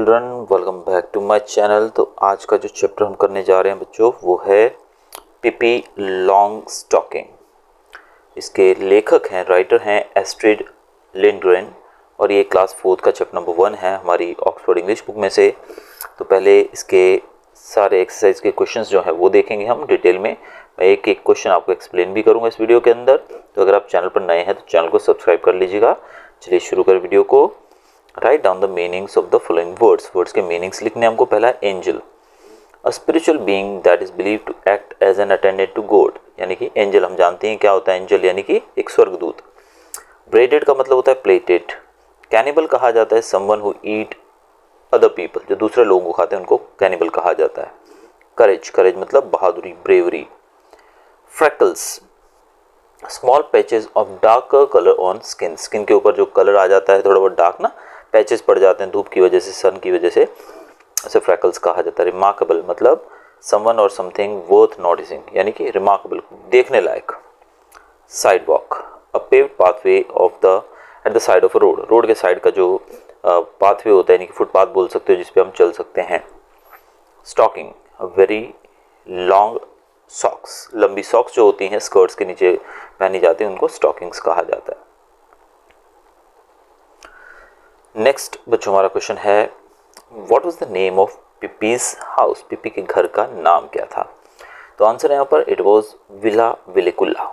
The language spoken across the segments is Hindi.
Children, welcome back to my channel. तो आज का जो चैप्टर हम करने जा रहे हैं बच्चों वो है पिपी लॉन्ग स्टॉकिंग। इसके लेखक हैं, राइटर हैं एस्ट्रिड लिंडग्रेन और ये क्लास 4 का चैप्टर नंबर 1 है हमारी ऑक्सफोर्ड इंग्लिश बुक में से। तो पहले इसके सारे एक्सरसाइज के क्वेश्चंस जो है वो देखेंगे हम डिटेल में। मैं एक एक क्वेश्चन आपको एक्सप्लेन भी करूँगा इस वीडियो के अंदर। तो अगर आप चैनल पर नए हैं तो चैनल को सब्सक्राइब कर लीजिएगा। चलिए शुरू करें वीडियो को। Write down the meanings of the following words. Words के मीनिंग्स लिखने हमको। पहला angel, a spiritual being that is believed to act as an attendant to God, यानी कि एंजल हम जानते हैं क्या होता है एंजल, यानी कि एक स्वर्गदूत। ब्रेडेड का मतलब होता है प्लेटेड। कैनिबल कहा जाता है someone who eat other people, जो दूसरे लोगों को खाते हैं उनको कैनिबल कहा जाता है। करेज, करेज मतलब बहादुरी, bravery. Freckles, small patches of darker colour on skin, skin के ऊपर जो कलर आ जाता है थोड़ा बहुत डार्क ना, पैचेस पड़ जाते हैं धूप की वजह से, सन की वजह से, उसे फ्रैकल्स कहा जाता है। रिमार्केबल मतलब समवन और समथिंग वर्थ नोटिसिंग, यानी कि रिमार्केबल, देखने लायक। Sidewalk, a paved pathway of the at the side of a road, road के साइड का जो पाथवे होता है, यानी कि फुटपाथ बोल सकते हो जिसपे हम चल सकते हैं। Stocking, a very long socks, लंबी सॉक्स जो होती हैं स्कर्ट्स के नीचे पहनी जाती हैं उनको स्टॉकिंग्स कहा जाता है। नेक्स्ट बच्चों हमारा क्वेश्चन है what was the name of Pippi's house, Pippi के घर का नाम क्या था। तो आंसर है यहाँ पर it was Villa Villekulla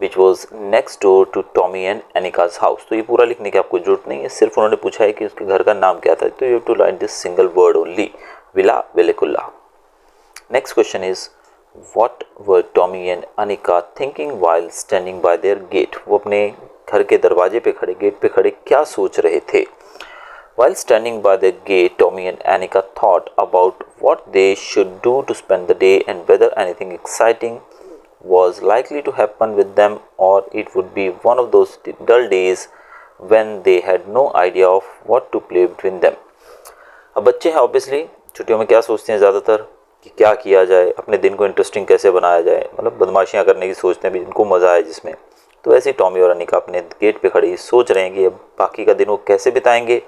which was next door to Tommy and Annika's house. तो ये पूरा लिखने की आपको जरूरत नहीं है, सिर्फ उन्होंने पूछा है कि उसके घर का नाम क्या था। तो you have to write this single word only, Villa Villekulla. Next question is what were Tommy and Annika thinking while standing by their gate. वो अपने घर के दरवाजे पे खड़े, गेट पे खड़े क्या सोच रहे थे। While standing by the gate, Tommy and Annika thought about what they should do to spend the day and whether anything exciting was likely to happen with them or it would be one of those dull days when they had no idea of what to play between them. अब बच्चे हैं ऑब्वियसली छुट्टियों में क्या सोचते हैं ज़्यादातर कि क्या किया जाए, अपने दिन को इंटरेस्टिंग कैसे बनाया जाए, मतलब बदमाशियाँ करने की सोचते हैं जिनको मज़ा आए जिसमें। तो ऐसे ही टॉमी और अनिका अपने गेट पे खड़ी सोच रहे हैं कि अब बाकी का दिन वो कैसे बिताएंगे।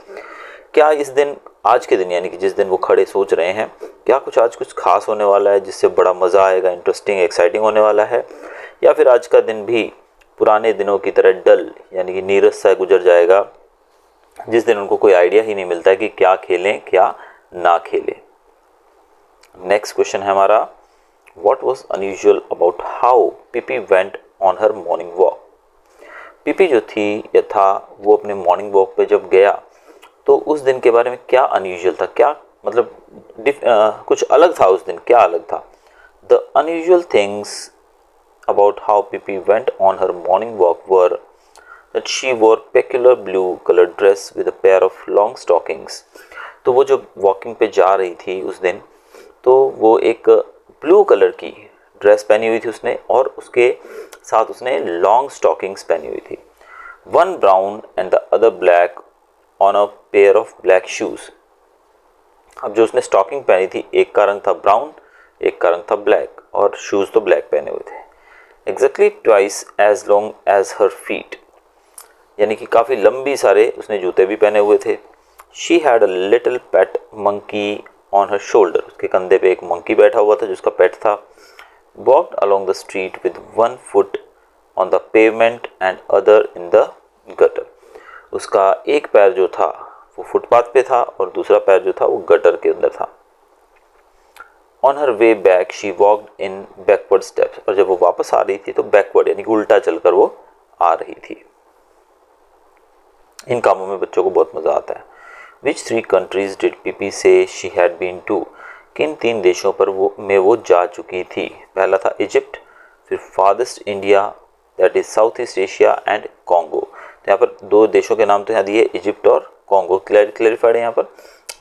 क्या इस दिन, आज के दिन यानी कि जिस दिन वो खड़े सोच रहे हैं, क्या कुछ आज कुछ खास होने वाला है जिससे बड़ा मज़ा आएगा, इंटरेस्टिंग एक्साइटिंग होने वाला है, या फिर आज का दिन भी पुराने दिनों की तरह डल यानी कि नीरस सा गुजर जाएगा जिस दिन उनको कोई आइडिया ही नहीं मिलता है कि क्या खेलें क्या ना खेलें। नेक्स्ट क्वेश्चन है हमारा what was unusual about how Pippi went on her morning walk. Pippi जो थी या था वो अपने मॉर्निंग वॉक पे जब गया तो उस दिन के बारे में क्या अनयूजुअल था, क्या मतलब कुछ अलग था उस दिन, क्या अलग था। The unusual things about how Pippi went on her morning walk were that she wore peculiar blue colour dress with a pair of long stockings. तो वो जो वॉकिंग पे जा रही थी उस दिन तो वो एक ब्लू कलर की ड्रेस पहनी हुई थी उसने और उसके साथ उसने लॉन्ग स्टॉकिंग्स पहनी हुई थी। One brown and the other black on a pair of black shoes. अब जो उसने स्टॉकिंग पहनी थी एक का रंग था ब्राउन, एक का रंग था ब्लैक और शूज तो ब्लैक पहने हुए थे। Exactly twice as long as her feet, यानी कि काफ़ी लंबी सारे उसने जूते भी पहने हुए थे। She had a little pet monkey on her shoulder, उसके कंधे पे एक मंकी बैठा हुआ था जिसका पेट था। Walked along the street with one foot on the pavement and other in the gutter. उसका एक पैर जो था वो फुटपाथ पे था और दूसरा पैर जो था वो गटर के अंदर था। On her way back she walked in backward steps, और जब वो वापस आ रही थी तो बैकवर्ड यानी कि उल्टा चलकर वो आ रही थी। इन कामों में बच्चों को बहुत मज़ा आता है। विच 3 कंट्रीज डिड पीपी से शी हैड बीन टू, किन 3 देशों पर वो जा चुकी थी। पहला था इजिप्ट, फिर farthest India that is south east Asia and Congo. तो यहाँ पर 2 देशों के नाम तो यहाँ दिए इजिप्ट और कॉन्गो, क्लैरिफाइड है यहाँ पर,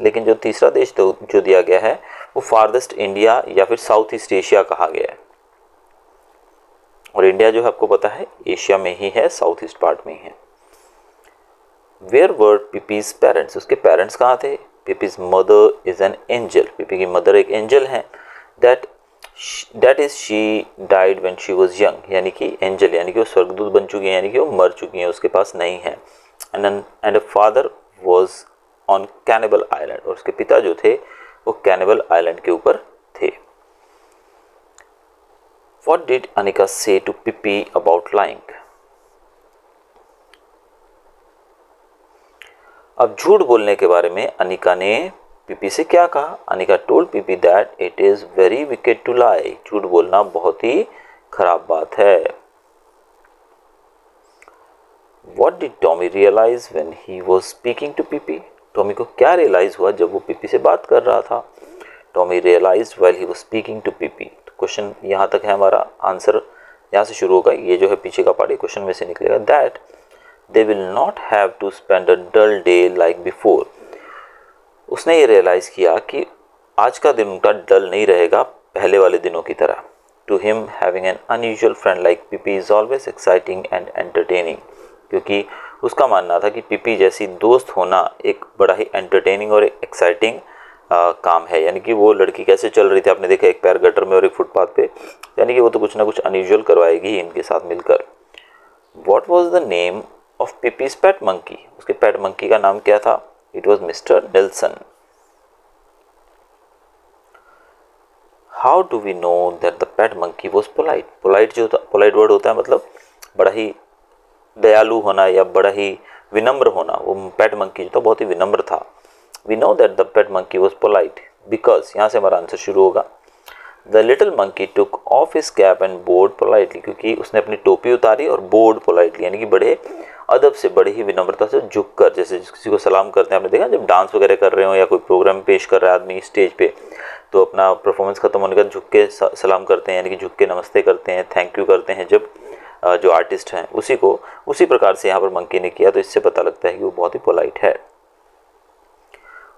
लेकिन जो तीसरा देश तो जो दिया गया है वो फारदेस्ट इंडिया या फिर साउथ ईस्ट एशिया कहा गया है। और इंडिया जो है आपको पता है एशिया में ही है, साउथ ईस्ट पार्ट में ही है। वेयर वर पिपीज पेरेंट्स, उसके पेरेंट्स कहाँ थे। पिपीज मदर इज एन एंजल, पिपी की मदर एक एंजल है। That is she died when she was young, यानी कि एंजल यानी कि वो स्वर्गदूत बन चुकी है, यानी कि वो मर चुकी है, उसके पास नहीं है। And a father was on cannibal island, और उसके पिता जो थे वो कैनिबल आइलैंड के ऊपर थे। व्हाट डिड अनिका से टू पिपी अबाउट लाइंग? अब झूठ बोलने के बारे में अनिका ने पीपी से क्या कहा? Annika told Pippi that it is very wicked to lie, झूठ बोलना बहुत ही खराब बात है। What did Tommy realize when he was speaking to PP? Tommy को क्या रियलाइज हुआ जब वो पीपी से बात कर रहा था? Tommy realized while he was speaking to PP. तो क्वेश्चन यहाँ तक है, हमारा आंसर यहाँ से शुरू होगा, ये जो है पीछे का पार्ट क्वेश्चन में से निकलेगा। That they will not have to spend a dull day like before. उसने ये रियलाइज़ किया कि आज का दिन उनका डल नहीं रहेगा पहले वाले दिनों की तरह। To him having an unusual friend like Pippi is always exciting and entertaining, क्योंकि उसका मानना था कि पीपी जैसी दोस्त होना एक बड़ा ही एंटरटेनिंग और एक्साइटिंग काम है। यानी कि वो लड़की कैसे चल रही थी, आपने देखा, एक पैर गटर में और एक फुटपाथ पे, यानी कि वो तो कुछ ना कुछ अनयूजुअल करवाएगी इनके साथ मिलकर। What was the name of Pippi's pet monkey? उसके पेट मंकी का नाम क्या था? It was Mister Nelson. How do we know that the pet monkey was polite? Polite जो होता, पोलाइट वर्ड होता है मतलब बड़ा ही दयालु होना या बड़ा ही विनम्र होना। वो पेट मंकी जो था बहुत ही विनम्र था। We know that the pet monkey was polite because, यहाँ से हमारा आंसर शुरू होगा, the little monkey took off his cap and bowed politely, क्योंकि उसने अपनी टोपी उतारी और बोर्ड पोलाइटली, यानी कि बड़े अदब से, बड़ी ही विनम्रता से झुककर, जैसे किसी को सलाम करते हैं, आपने देखा जब डांस वगैरह कर रहे हो या कोई प्रोग्राम पेश कर रहा है आदमी स्टेज पे, तो अपना परफॉर्मेंस खत्म होने के बाद झुक के सलाम करते हैं, यानी कि झुक के नमस्ते करते हैं, थैंक यू करते हैं जब जो आर्टिस्ट हैं उसी प्रकार से यहाँ पर मंकी ने किया। तो इससे पता लगता है कि वो बहुत ही पोलाइट है।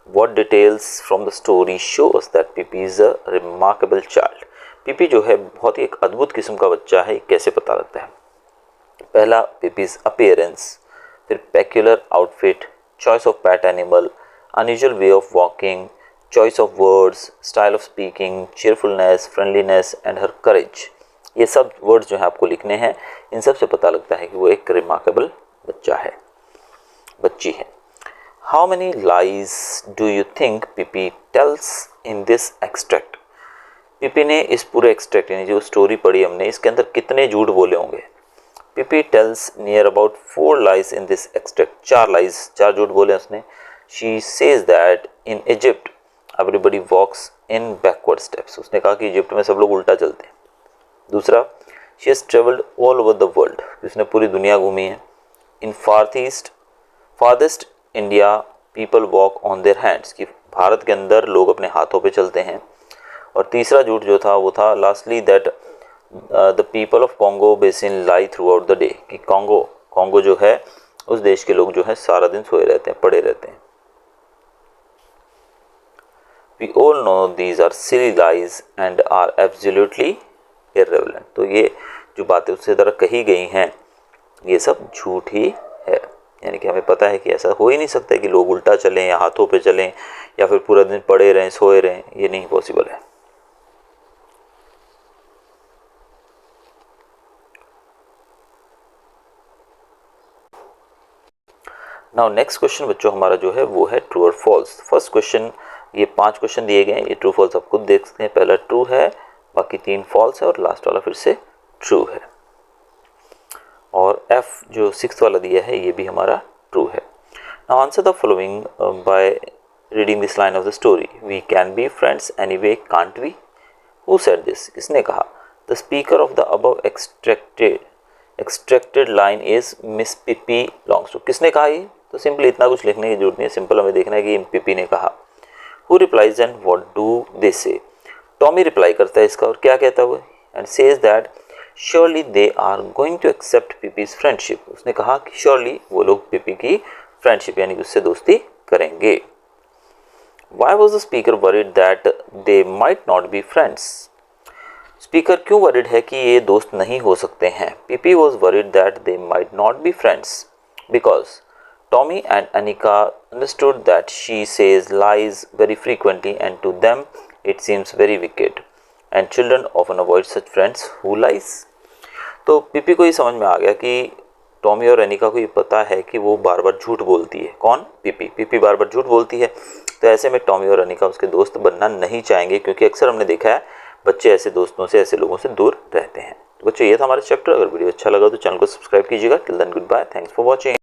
What details from the story show us that Pippi is a remarkable child? PP जो है बहुत ही एक अद्भुत किस्म का बच्चा है, कैसे पता लगता है? पहला, Pippi's appearance, फिर peculiar outfit, choice of pet animal, unusual way of walking, choice of words, style of speaking, cheerfulness, friendliness and her courage। ये सब वर्ड्स जो है आपको लिखने हैं, इन सब से पता लगता है कि वो एक रिमार्केबल बच्चा है, बच्ची है। How many lies do you think Pippi tells in this extract? Pippi ने इस पूरे एक्सट्रैक्ट, यानी जो स्टोरी पढ़ी हमने, इसके अंदर कितने झूठ बोले होंगे? Pippi tells near about 4 lies in this extract. 4 lies, 4 झूठ बोले उसने। She says that in Egypt everybody walks in backward steps. उसने कहा कि इजिप्ट में सब लोग उल्टा चलते हैं। दूसरा, she has travelled all over the world, उसने पूरी दुनिया घूमी है। In farthest India people walk on their hands, कि भारत के अंदर लोग अपने हाथों पे चलते हैं। और तीसरा झूठ जो था वो था lastly that the people of Congo basin lie through out the day, कि कॉन्गो जो है उस देश के लोग जो है सारा दिन सोए रहते हैं, पड़े रहते हैं। We all know these are silly lies and are absolutely irrelevant. तो ये जो बातें उससे तरह कही गई हैं, ये सब झूठ ही है। यानी कि हमें पता है कि ऐसा हो ही नहीं सकता है कि लोग उल्टा चलें या हाथों पे चलें या फिर पूरा दिन पड़े रहें, सोए रहें, ये नहीं पॉसिबल है। नाउ नेक्स्ट क्वेश्चन बच्चों हमारा जो है वो है ट्रू और फॉल्स। फर्स्ट क्वेश्चन, ये 5 क्वेश्चन दिए गए हैं, ये ट्रू फॉल्स आप खुद देख सकते हैं। पहला ट्रू है, बाकी 3 फॉल्स है और लास्ट वाला फिर से ट्रू है। और एफ जो 6th वाला दिया है ये भी हमारा ट्रू है। Now answer the following by reading this line of the story. We can be friends anyway can't we? Who said this? किसने कहा? The speaker of the above extracted line is Miss Pippi Longstocking. किसने कहा ये? तो सिंपली इतना कुछ लिखने की जरूरत नहीं है, सिंपल हमें देखना है कि पिपी ने कहा। Who replies and what do they say? Tommy reply करता है इसका और क्या कहता हुआ, and says that surely they are going to accept Pippi's friendship. उसने कहा कि श्योरली वो लोग पीपी की फ्रेंडशिप यानी कि उससे दोस्ती करेंगे। Why was the speaker worried that they might not be friends? Speaker क्यों वरीड है कि ये दोस्त नहीं हो सकते हैं? PP was worried that they might not be friends because Tommy and Anika understood that she says lies very frequently and to them it seems very wicked and children often avoid such friends who lies। तो पीपी को ये समझ में आ गया कि टॉमी और अनिका को ये पता है कि वो बार बार झूठ बोलती है। कौन? पिपी। पिपी बार बार झूठ बोलती है, तो ऐसे में टॉमी और अनिका उसके दोस्त बनना नहीं चाहेंगे, क्योंकि अक्सर हमने देखा है बच्चे ऐसे दोस्तों से, ऐसे लोगों से दूर रहते हैं। तो बच्चों ये था हमारा चैप्टर। अगर वीडियो अच्छा लगा तो चैनल को सब्सक्राइब कीजिएगा। Till then good bye, thanks for watching.